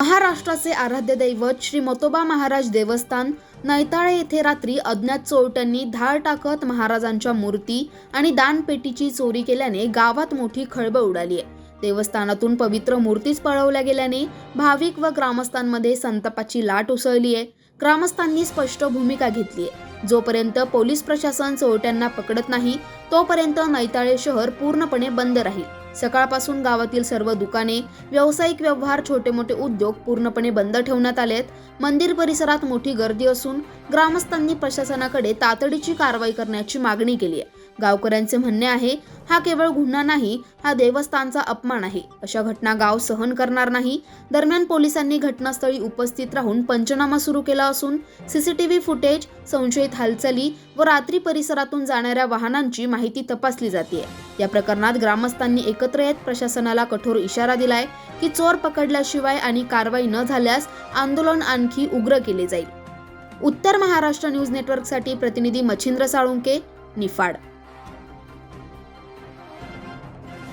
महाराष्ट्राचे आराध्य दैवत श्री मतोबा महाराज देवस्थान नैताळे येथे रात्री अज्ञात चोरट्यांनी धाड टाकत महाराजांच्या मूर्ती आणि दानपेटीची चोरी केल्याने गावात मोठी खळबळ उडाली आहे। देवस्थानातून पवित्र मूर्तीच पळवल्या गेल्याने भाविक व ग्रामस्थांमध्ये संतापाची लाट उसळली आहे। ग्रामस्थांनी स्पष्ट भूमिका घेतली आहे। जोपर्यंत पोलीस प्रशासन चोरट्यांना पकडत नाही तोपर्यंत नैताळे शहर पूर्णपणे बंद राहील। सकाळपासून गावातील सर्व दुकाने, व्यावसायिक व्यवहार, छोटे मोठे उद्योग पूर्णपणे बंद ठेवण्यात आलेत। मंदिर परिसरात मोठी गर्दी असून ग्रामस्थांनी प्रशासनाकडे तातडीची कारवाई करण्याची मागणी केली आहे। गावकऱ्यांचे म्हणणे आहे, हा केवळ गुन्हा नाही, हा देवस्थानचा अपमान आहे। अशा घटना गाव सहन करणार नाही। दरम्यान पोलिसांनी घटनास्थळी उपस्थित राहून पंचनामा सुरू केला असून सीसीटीव्ही फुटेज, संशयित हालचाली व रात्री परिसरातून जाणाऱ्या वाहनांची माहिती तपासली जाते। या प्रकरणात ग्रामस्थांनी एकत्र येत प्रशासनाला कठोर इशारा दिलाय की चोर पकडल्याशिवाय आणि कारवाई न झाल्यास आंदोलन आणखी उग्र केले जाईल। उत्तर महाराष्ट्र न्यूज नेटवर्कसाठी प्रतिनिधी मच्छिंद्र साळुंके, निफाड।